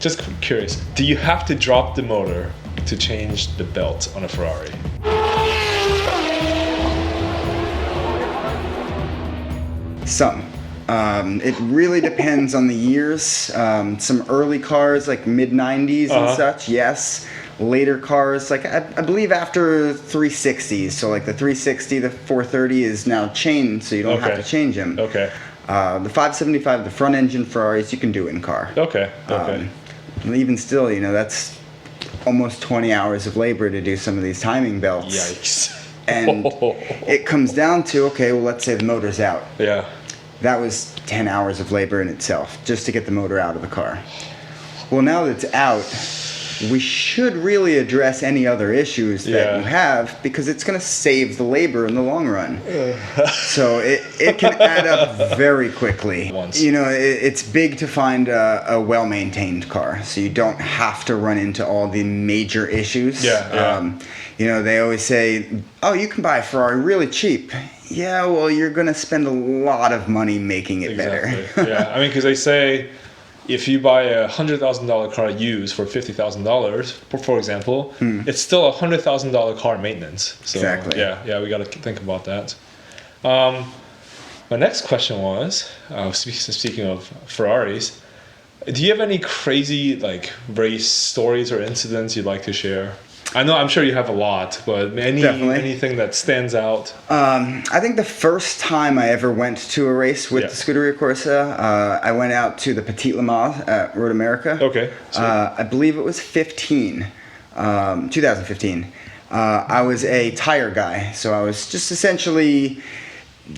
just curious, do you have to drop the motor to change the belt on a Ferrari? Some. It really depends on the years. Some early cars, like mid-90s and such, yes. Later cars, like I believe after 360s, so like the 360, the 430 is now chained, so you don't have to change them. Okay. The 575, the front engine Ferraris, you can do in car. Okay. And even still, you know, that's almost 20 hours of labor to do some of these timing belts. Yikes. And it comes down to, okay, well, let's say the motor's out. Yeah. That was 10 hours of labor in itself, just to get the motor out of the car. Well, now that it's out, we should really address any other issues that you have, because it's going to save the labor in the long run. So it can add up very quickly. You know, it's big to find a well-maintained car, so you don't have to run into all the major issues. You know, they always say, oh, you can buy a Ferrari really cheap. Yeah, well, you're going to spend a lot of money making it better. Yeah, I mean, because they say, if you buy a $100,000 car used for $50,000, for example, it's still a $100,000 car maintenance. So, exactly. Yeah, we got to think about that. My next question was, speaking of Ferraris, do you have any crazy like race stories or incidents you'd like to share? I'm sure you have a lot, but anything that stands out? I think the first time I ever went to a race with the Scuderia Corsa, I went out to the pt.2 at Road America. Okay. I believe it was 2015. I was a tire guy, so I was just essentially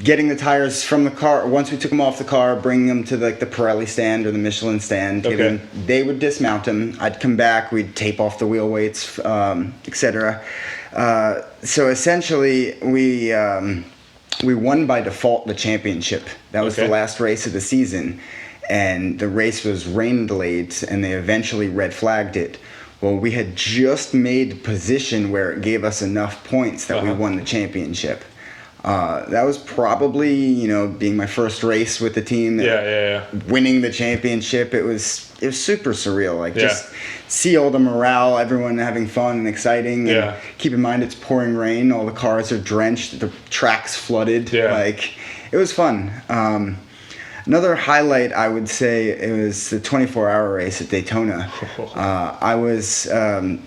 getting the tires from the car. Once we took them off the car, bringing them to the Pirelli stand or the Michelin stand. They would dismount them. I'd come back. We'd tape off the wheel weights, etc. So essentially, we won by default the championship. That was the last race of the season, and the race was rain delayed, and they eventually red flagged it. Well, we had just made position where it gave us enough points that we won the championship. That was probably, you know, being my first race with the team. Winning the championship. It was super surreal. Like just see all the morale, everyone having fun and exciting. And keep in mind it's pouring rain. All the cars are drenched. The track's flooded. Like it was fun. Another highlight, I would say, it was the 24-hour race at Daytona. I was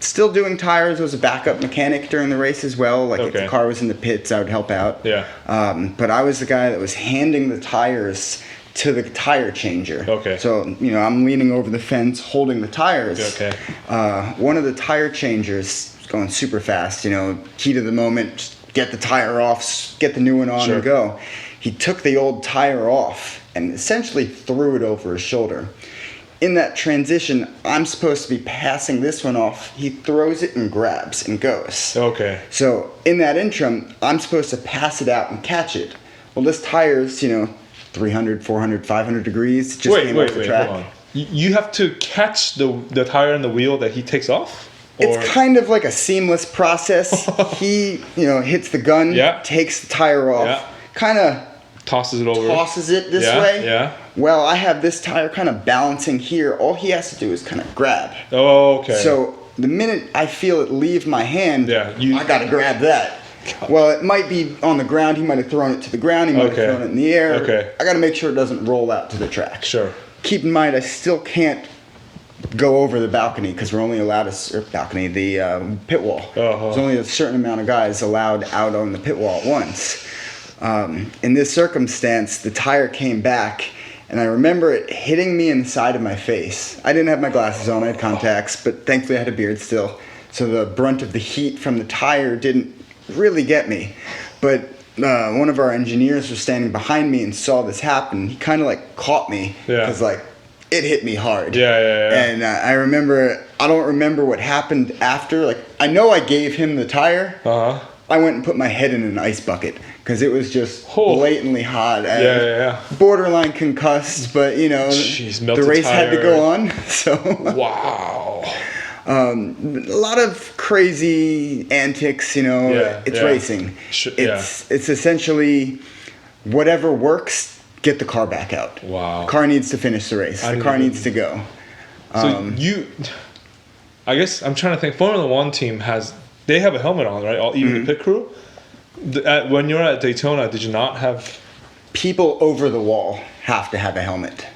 still doing tires. I was a backup mechanic during the race as well. Like if the car was in the pits, I would help out. But I was the guy that was handing the tires to the tire changer. So, you know, I'm leaning over the fence holding the tires. One of the tire changers was going super fast, you know, heat of the moment, just get the tire off, get the new one on and go. He took the old tire off and essentially threw it over his shoulder. In that transition, I'm supposed to be passing this one off. He throws it and grabs and goes. So in that interim, I'm supposed to pass it out and catch it. Well, this tire's, you know, 300, 400, 500 degrees. Just came off the track. Hold on. You have to catch the tire and the wheel that he takes off? It's kind of like a seamless process. He, you know, hits the gun, takes the tire off, kind of tosses it this way. Well, I have this tire kind of balancing here. All he has to do is kind of grab. So the minute I feel it leave my hand, I got to grab that. Well, it might be on the ground. He might have thrown it to the ground. He might have thrown it in the air. I got to make sure it doesn't roll out to the track. Keep in mind, I still can't go over the balcony because we're only allowed the pit wall. There's only a certain amount of guys allowed out on the pit wall at once. In this circumstance, the tire came back, and I remember it hitting me in the side of my face. I didn't have my glasses on, I had contacts, but thankfully I had a beard still, so the brunt of the heat from the tire didn't really get me. But one of our engineers was standing behind me and saw this happen. He kind of like caught me, because like it hit me hard. And I don't remember what happened after. Like, I know I gave him the tire. I went and put my head in an ice bucket because it was just blatantly hot. Borderline concussed, but you know, the race had to go on. So a lot of crazy antics. You know, it's racing. It's essentially whatever works. Get the car back out. Car needs to finish the race. The car needs to go. So I guess I'm trying to think. Formula One team they have a helmet on, right? Even the pit crew. When you're at Daytona, did you not have? People over the wall have to have a helmet.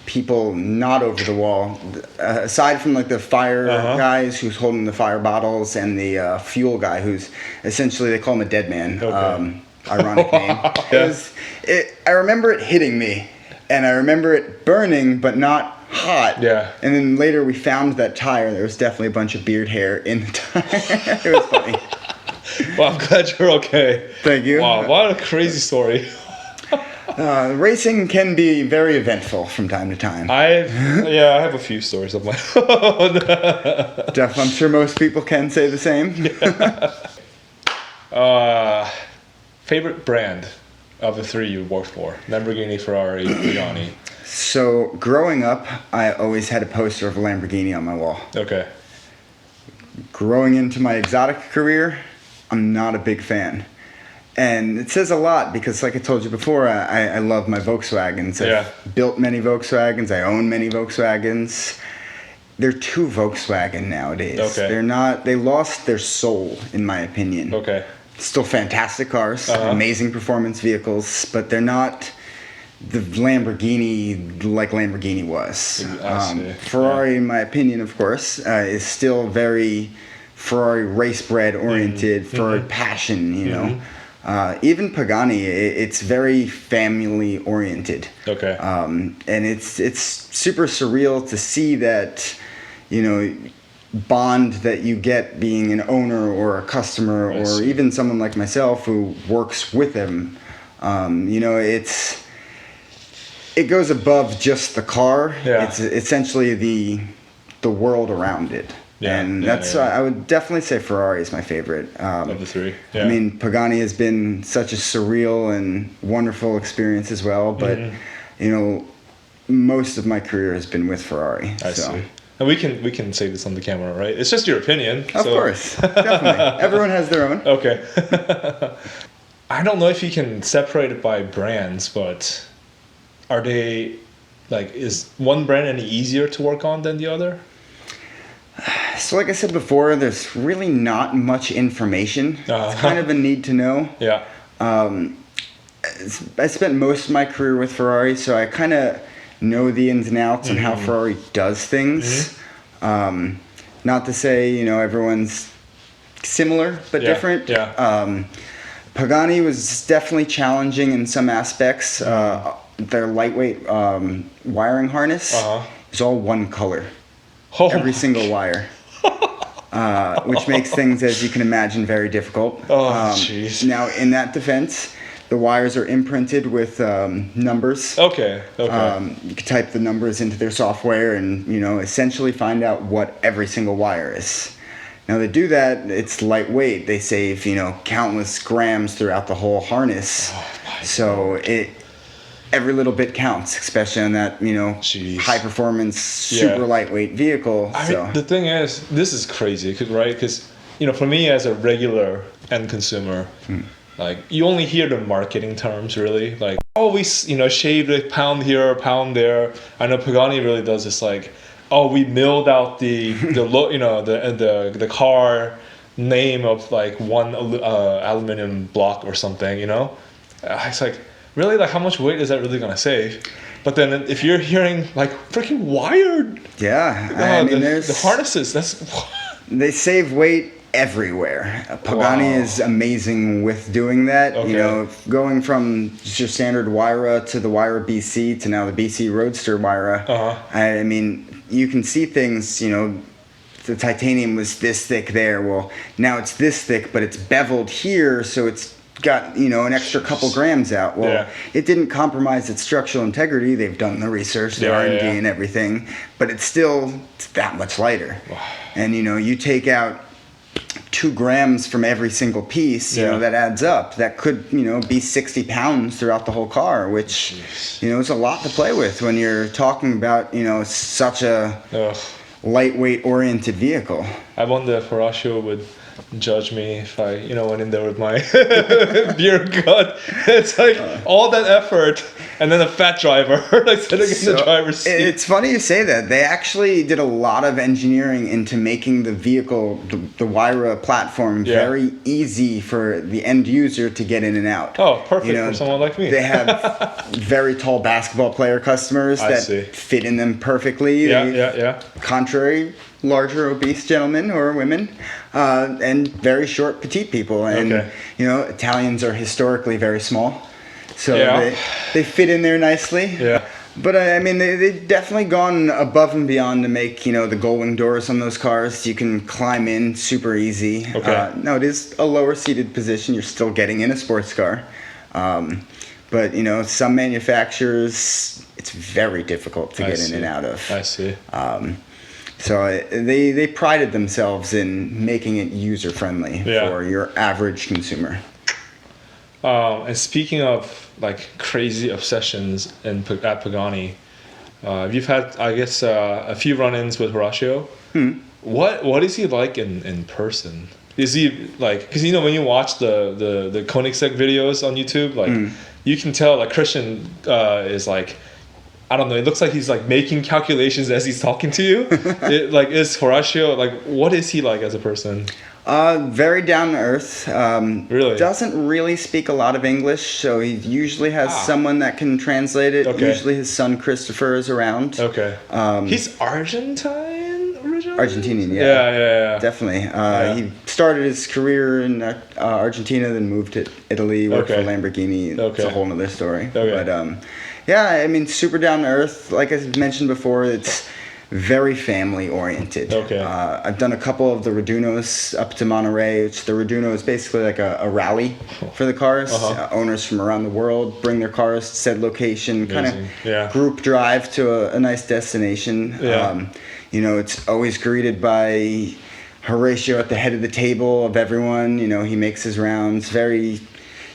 People not over the wall, aside from like the fire guys who's holding the fire bottles and the fuel guy who's essentially, they call him a dead man. Okay. Ironic name. I remember it hitting me, and I remember it burning but not hot. Yeah. And then later we found that tire. There was definitely a bunch of beard hair in the tire. It was funny. Well, I'm glad you're okay. Thank you. Wow, what a crazy story. Racing can be very eventful from time to time. I have a few stories of my own. I'm sure most people can say the same. Favorite brand of the three you worked for? Lamborghini, Ferrari, Pagani. So growing up, I always had a poster of a Lamborghini on my wall. Okay. Growing into my exotic career, I'm not a big fan. And it says a lot because, like I told you before, I love my Volkswagens. I've built many Volkswagens. I own many Volkswagens. They're too Volkswagen nowadays. Okay. They lost their soul, in my opinion. Okay. Still fantastic cars, amazing performance vehicles, but they're not the Lamborghini like Lamborghini was. Ferrari, in my opinion, of course, is still very Ferrari race bred oriented, Ferrari passion, you know. Even Pagani, it's very family oriented. Okay. And it's super surreal to see that, you know, bond that you get being an owner or a customer or even someone like myself who works with them. You know, it goes above just the car. Yeah. It's essentially the world around it. Yeah, and that's I would definitely say Ferrari is my favorite. Of the three. Yeah. I mean, Pagani has been such a surreal and wonderful experience as well, but you know, most of my career has been with Ferrari. I see. And we can say this on the camera, right? It's just your opinion. Of course, definitely. Everyone has their own. Okay. I don't know if you can separate it by brands, but are they is one brand any easier to work on than the other? So like I said before, there's really not much information. It's kind of a need to know. Yeah. I spent most of my career with Ferrari, so I kind of know the ins and outs on how Ferrari does things. Not to say, you know, everyone's similar but different. Yeah. Pagani was definitely challenging in some aspects. Their lightweight wiring harness is all one color. Every single wire. Which makes things, as you can imagine, very difficult. Jeez. Now, in that defense, the wires are imprinted with numbers. Okay. You can type the numbers into their software and, you know, essentially find out what every single wire is. Now, they do that, it's lightweight. They save, you know, countless grams throughout the whole harness. So every little bit counts, especially on that, you know, high performance, super lightweight vehicle. I mean, the thing is, this is crazy, right? Because, you know, for me as a regular end consumer, like, you only hear the marketing terms, really. Like, oh, we, you know, shaved a pound here, a pound there. I know Pagani really does this, like, oh, we milled out the you know, the car name of like one aluminum block or something, you know. It's like, really, like, how much weight is that really gonna save? But then if you're hearing like freaking wired, I mean, there's the harnesses. They save weight everywhere. Pagani is amazing with doing that. Okay. You know, going from just your standard Wyra to the Wyra BC to now the BC Roadster Wyra. I mean, you can see things, you know, the titanium was this thick there. Well, now it's this thick, but it's beveled here, so it's got, you know, an extra couple grams out. Well, it didn't compromise its structural integrity. They've done the research, the R&D and everything, but it's that much lighter. And, you know, you take out 2 grams from every single piece, you know, that adds up. That could, you know, be 60 pounds throughout the whole car, which, you know, is a lot to play with when you're talking about, you know, such a lightweight oriented vehicle. I won the Horacio with judge me if I, went in there with my beer gut. It's like all that effort, and then a fat driver like sitting in the driver's seat. It's funny you say that. They actually did a lot of engineering into making the vehicle, the Wyra platform, very easy for the end user to get in and out. Oh, perfect for someone like me. They have very tall basketball player customers that fit in them perfectly. Yeah. Contrary, larger obese gentlemen or women, and very short petite people. And Italians are historically very small, so they fit in there nicely. Yeah. But I mean, they've definitely gone above and beyond to make, the gull-wing doors on those cars. You can climb in super easy. Okay. No, it is a lower seated position. You're still getting in a sports car. But, some manufacturers, it's very difficult to get in and out of. I see. So they prided themselves in making it user-friendly for your average consumer. And speaking of like crazy obsessions at Pagani, you've had, I guess, a few run-ins with Horacio. What is he like in person? Is he like, because when you watch the Koenigsegg videos on YouTube, like you can tell like Christian is like, I don't know, it looks like he's like making calculations as he's talking to you. Is Horacio, like, what is he like as a person? Very down to earth. Really? Doesn't really speak a lot of English, so he usually has someone that can translate it. Okay. Usually his son Christopher is around. Okay. He's Argentine originally? Argentinian, Yeah. Definitely. He started his career in Argentina, then moved to Italy, worked for Lamborghini. It's a whole other story. Okay. But I mean, super down to earth. Like I mentioned before, it's very family oriented. Okay. I've done a couple of the Radunos up to Monterey, which the Raduno is basically like a rally for the cars. Owners from around the world bring their cars to said location, kind of group drive to a nice destination. It's always greeted by Horatio at the head of the table of everyone. He makes his rounds. Very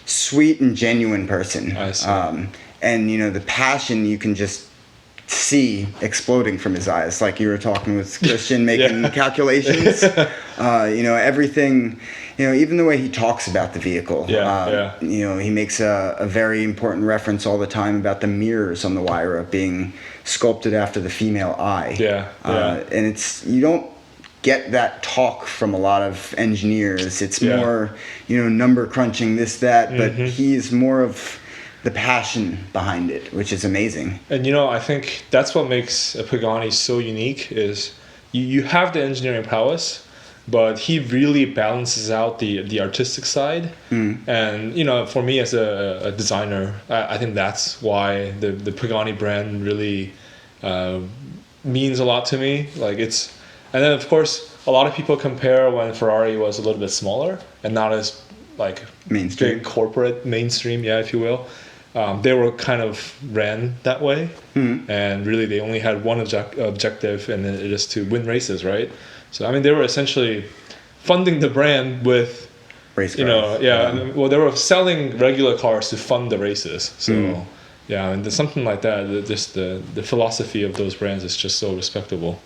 sweet and genuine person. I see. And the passion you can just see exploding from his eyes, like you were talking with Christian, making calculations. Everything. Even the way he talks about the vehicle. He makes a very important reference all the time about the mirrors on the Wyra being sculpted after the female eye. And it's, you don't get that talk from a lot of engineers. It's more, number crunching, this, that, but he's more of the passion behind it, which is amazing. And I think that's what makes a Pagani so unique is you have the engineering prowess, but he really balances out the artistic side. And for me as a designer, I think that's why the Pagani brand really means a lot to me. And then of course a lot of people compare when Ferrari was a little bit smaller and not as like mainstream, big corporate mainstream, if you will. They were kind of ran that way, and really they only had one objective, and it is to win races, right? So I mean, they were essentially funding the brand with race cars. Well, they were selling regular cars to fund the races. So and there's something like that. Just the philosophy of those brands is just so respectable.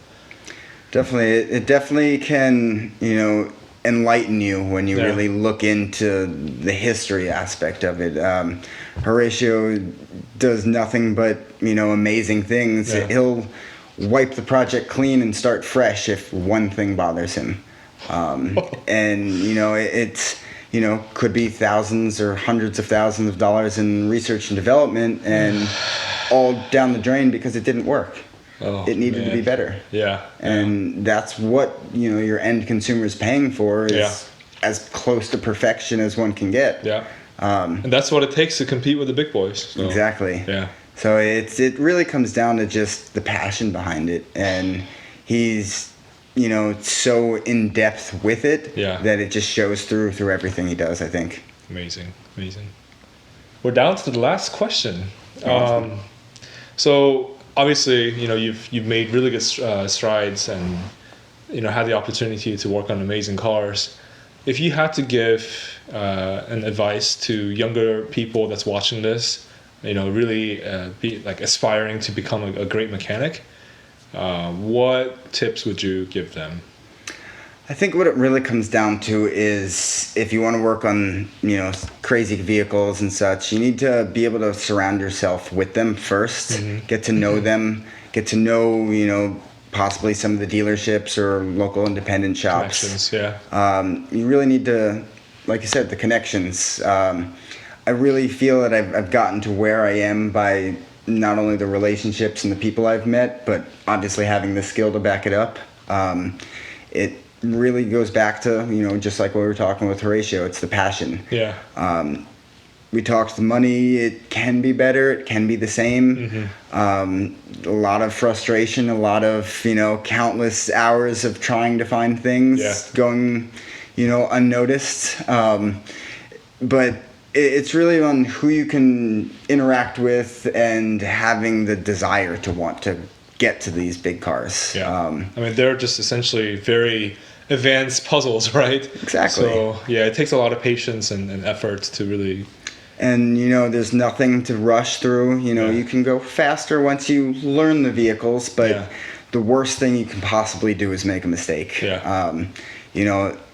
Definitely, it definitely can enlighten you when you really look into the history aspect of it. Horatio does nothing but amazing things. He'll wipe the project clean and start fresh if one thing bothers him. And it's could be thousands or hundreds of thousands of dollars in research and development, and all down the drain because it didn't work. It needed to be better. And that's what your end consumer is paying for, is as close to perfection as one can get. And that's what it takes to compete with the big boys. So. Exactly. So it really comes down to just the passion behind it, and he's so in depth with it that it just shows through everything he does, I think. Amazing. We're down to the last question. Awesome. So obviously, you've made really good strides and had the opportunity to work on amazing cars. If you had to give an advice to younger people that's watching this, really be like aspiring to become a great mechanic, what tips would you give them? I think what it really comes down to is if you want to work on, crazy vehicles and such, you need to be able to surround yourself with them first, get to know them, get to know, possibly some of the dealerships or local independent shops. Connections, yeah. You really need to, like you said, the connections. I really feel that I've gotten to where I am by not only the relationships and the people I've met, but obviously having the skill to back it up. It really goes back to, just like what we were talking with Horatio, it's the passion. Yeah. We talked the money, it can be better, it can be the same. A lot of frustration, a lot of, countless hours of trying to find things going, unnoticed. But it's really on who you can interact with and having the desire to want to get to these big cars. Yeah. They're just essentially very advanced puzzles, right? Exactly. So, yeah, it takes a lot of patience and effort to really... And, there's nothing to rush through. You can go faster once you learn the vehicles, but the worst thing you can possibly do is make a mistake. Yeah.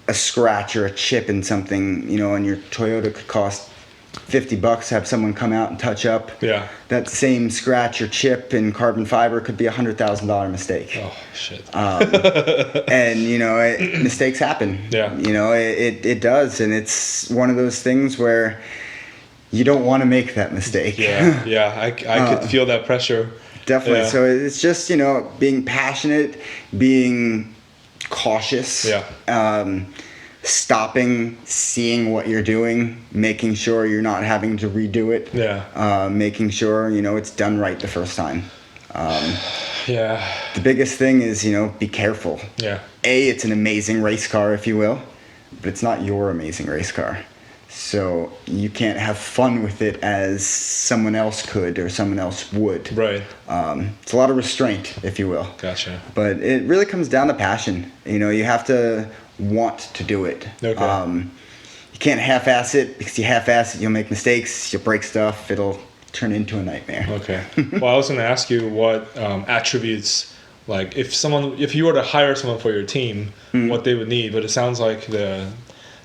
A scratch or a chip in something, on your Toyota could cost $50 to have someone come out and touch up. Yeah. That same scratch or chip in carbon fiber could be $100,000 mistake. Oh, shit. And, mistakes happen. Yeah. It does. And it's one of those things where you don't want to make that mistake. Yeah. I could feel that pressure. Definitely. Yeah. So it's just, being passionate, being cautious. Yeah. Stopping, seeing what you're doing, making sure you're not having to redo it. Yeah. Making sure, it's done right the first time. Yeah. The biggest thing is, be careful. Yeah. It's an amazing race car, if you will, but it's not your amazing race car. So you can't have fun with it as someone else could or someone else would. Right. It's a lot of restraint, if you will. Gotcha. But it really comes down to passion. You have to want to do it. Okay. You can't half-ass it, because you half-ass it, you'll make mistakes, you'll break stuff, it'll turn into a nightmare. Okay. Well, I was going to ask you what attributes, like if you were to hire someone for your team, what they would need, but it sounds like the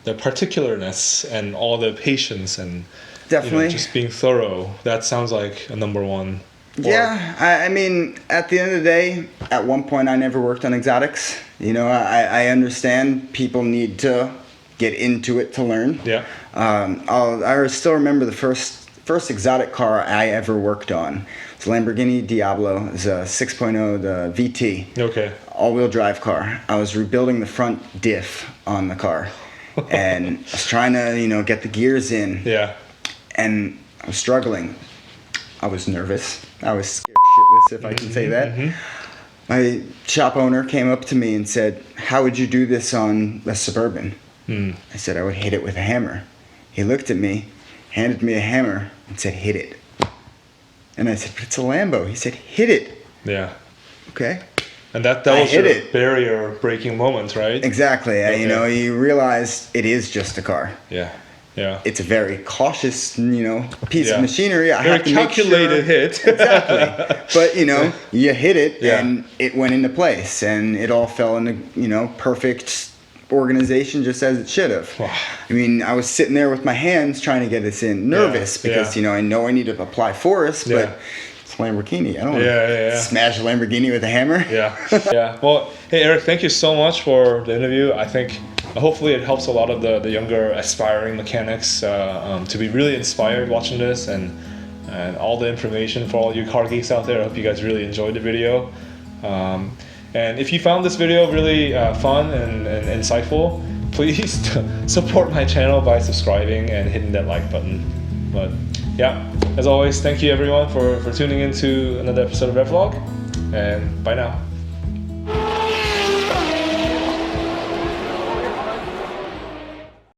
particularness and all the patience and definitely just being thorough, that sounds like a number one. Yeah, at the end of the day, at one point I never worked on exotics. I understand people need to get into it to learn. Yeah. I still remember the first exotic car I ever worked on. It's a Lamborghini Diablo. It's a 6.0, the VT. Okay. All-wheel drive car. I was rebuilding the front diff on the car. And I was trying to, get the gears in. Yeah. And I was struggling. I was nervous. I was scared shitless, if I can say that. My shop owner came up to me and said, "How would you do this on a Suburban?" I said, "I would hit it with a hammer." He looked at me, handed me a hammer, and said, "Hit it." And I said, "But it's a Lambo." He said, "Hit it." Yeah. Okay. And that was your barrier breaking moment, right? Exactly. Okay. You realize it is just a car. Yeah. Yeah. It's a very cautious, piece of machinery. I very have to calculated make sure, hit. Exactly. But, you hit it Yeah. and it went into place and it all fell into, perfect organization just as it should have. Wow. I was sitting there with my hands trying to get this in, nervous because, I know I need to apply force, but it's Lamborghini. I don't want to smash a Lamborghini with a hammer. Yeah. Yeah. Well, hey, Eric, thank you so much for the interview. I think hopefully it helps a lot of the younger aspiring mechanics to be really inspired watching this and all the information for all you car geeks out there. I hope you guys really enjoyed the video. And if you found this video really fun and insightful, please support my channel by subscribing and hitting that like button. But yeah, as always, thank you everyone for tuning in to another episode of REVlogue, and bye now.